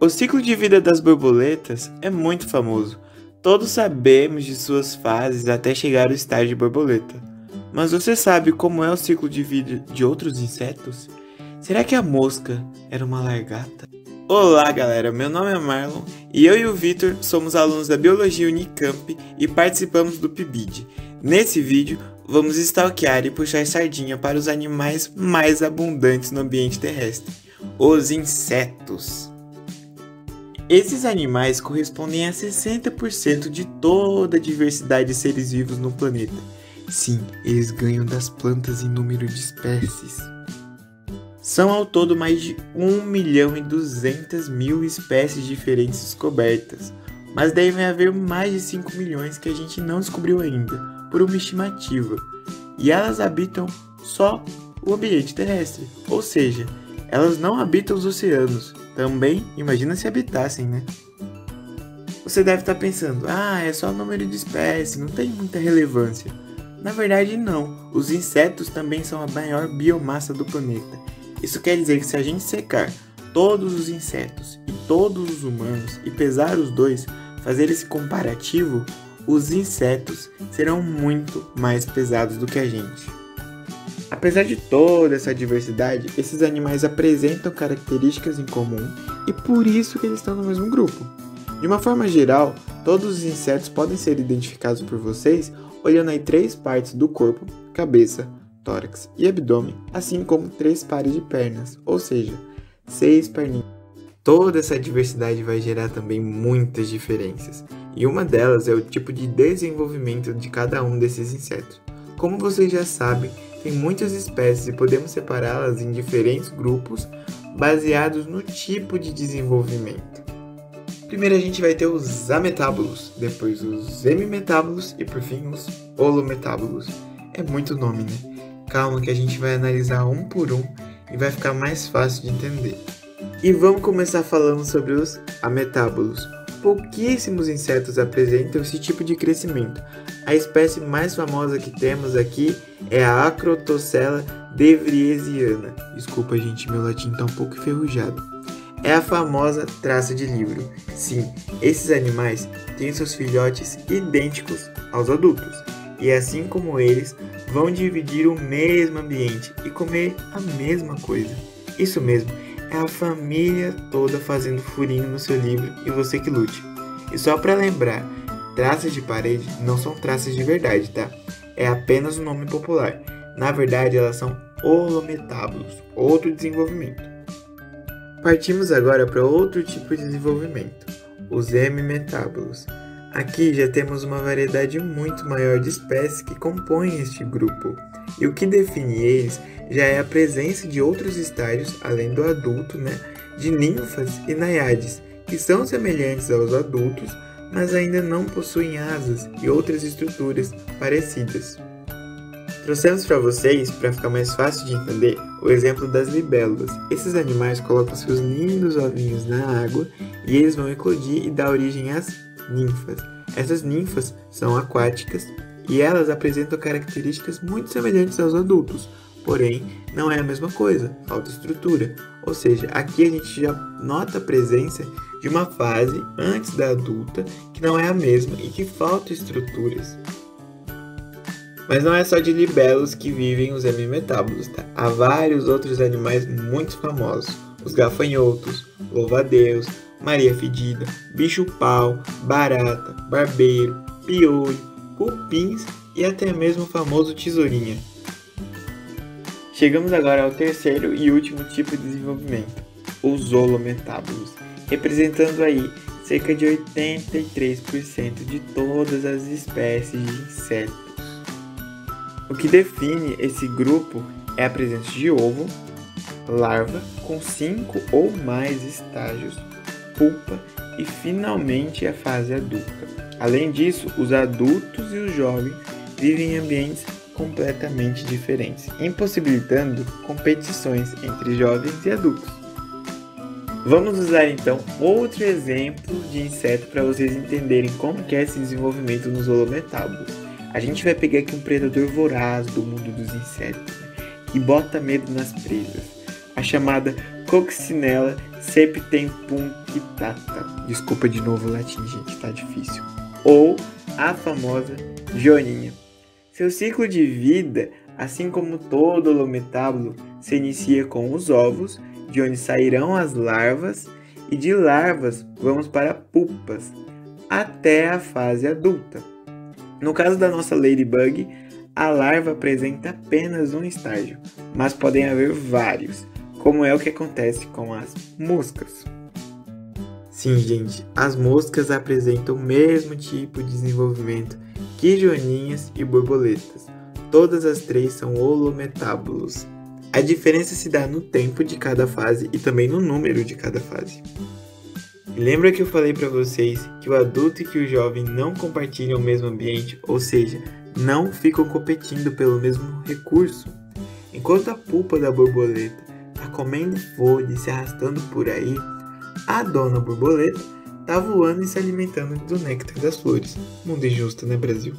O ciclo de vida das borboletas é muito famoso. Todos sabemos de suas fases até chegar ao estágio de borboleta. Mas você sabe como é o ciclo de vida de outros insetos? Será que a mosca era uma lagarta? Olá galera, meu nome é Marlon e eu e o Vitor somos alunos da Biologia Unicamp e participamos do PIBID. Nesse vídeo, vamos stalkear e puxar sardinha para os animais mais abundantes no ambiente terrestre, os insetos. Esses animais correspondem a 60% de toda a diversidade de seres vivos no planeta. Sim, eles ganham das plantas em número de espécies. São ao todo mais de 1.200.000 espécies diferentes descobertas, mas devem haver mais de 5 milhões que a gente não descobriu ainda, por uma estimativa, e elas habitam só o ambiente terrestre, ou seja, elas não habitam os oceanos. Também, imagina se habitassem, né? Você deve estar pensando, é só o número de espécies, não tem muita relevância. Na verdade não, os insetos também são a maior biomassa do planeta. Isso quer dizer que se a gente secar todos os insetos e todos os humanos e pesar os dois, fazer esse comparativo, os insetos serão muito mais pesados do que a gente. Apesar de toda essa diversidade, esses animais apresentam características em comum e por isso que eles estão no mesmo grupo. De uma forma geral, todos os insetos podem ser identificados por vocês olhando aí 3 partes do corpo, cabeça, tórax e abdômen, assim como 3 pares de pernas, ou seja, 6 perninhas. Toda essa diversidade vai gerar também muitas diferenças, e uma delas é o tipo de desenvolvimento de cada um desses insetos. Como vocês já sabem, tem muitas espécies e podemos separá-las em diferentes grupos baseados no tipo de desenvolvimento. Primeiro a gente vai ter os ametábulos, depois os hemimetábulos e por fim os holometábulos. É muito nome, né? Calma que a gente vai analisar um por um e vai ficar mais fácil de entender. E vamos começar falando sobre os ametábulos. Pouquíssimos insetos apresentam esse tipo de crescimento. A espécie mais famosa que temos aqui é a Acrotocella devriesiana. Desculpa gente, meu latim tá um pouco enferrujado. É a famosa traça de livro. Sim, esses animais têm seus filhotes idênticos aos adultos. E assim como eles, vão dividir o mesmo ambiente e comer a mesma coisa. Isso mesmo, é a família toda fazendo furinho no seu livro e você que lute. E só para lembrar, traças de parede não são traças de verdade, tá? É apenas um nome popular. Na verdade, elas são holometábulos, outro desenvolvimento. Partimos agora para outro tipo de desenvolvimento, os hemimetábulos. Aqui já temos uma variedade muito maior de espécies que compõem este grupo, e o que define eles já é a presença de outros estágios, além do adulto, de ninfas e naiades, que são semelhantes aos adultos, mas ainda não possuem asas e outras estruturas parecidas. Trouxemos para vocês, para ficar mais fácil de entender, o exemplo das libélulas. Esses animais colocam seus lindos ovinhos na água e eles vão eclodir e dar origem às ninfas. Essas ninfas são aquáticas e elas apresentam características muito semelhantes aos adultos, porém não é a mesma coisa, falta estrutura. Ou seja, aqui a gente já nota a presença de uma fase antes da adulta que não é a mesma e que falta estruturas. Mas não é só de libélulas que vivem os hemimetábulos, tá? Há vários outros animais muito famosos, os gafanhotos, louva-a-Deus, Maria Fedida, bicho-pau, barata, barbeiro, piolho, cupins e até mesmo o famoso tesourinha. Chegamos agora ao terceiro e último tipo de desenvolvimento, os holometábulos, representando aí cerca de 83% de todas as espécies de insetos. O que define esse grupo é a presença de ovo, larva com 5 ou mais estágios, pulpa e finalmente a fase adulta. Além disso, os adultos e os jovens vivem em ambientes completamente diferentes, impossibilitando competições entre jovens e adultos. Vamos usar então outro exemplo de inseto para vocês entenderem como que é esse desenvolvimento nos holometábulos. A gente vai pegar aqui um predador voraz do mundo dos insetos, que bota medo nas presas, a chamada Coccinella septempunctata. Desculpa de novo o latim, gente, tá difícil. Ou a famosa joaninha. Seu ciclo de vida, assim como todo holometábulo, se inicia com os ovos, de onde sairão as larvas, e de larvas vamos para pupas, até a fase adulta. No caso da nossa ladybug, a larva apresenta apenas um estágio, mas podem haver vários, como é o que acontece com as moscas. Sim, gente, as moscas apresentam o mesmo tipo de desenvolvimento que joaninhas e borboletas. Todas as três são holometábulos. A diferença se dá no tempo de cada fase e também no número de cada fase. E lembra que eu falei para vocês que o adulto e que o jovem não compartilham o mesmo ambiente, ou seja, não ficam competindo pelo mesmo recurso? Enquanto a pupa da borboleta está comendo folha e se arrastando por aí, a dona borboleta está voando e se alimentando do néctar das flores. Mundo injusto, né, Brasil?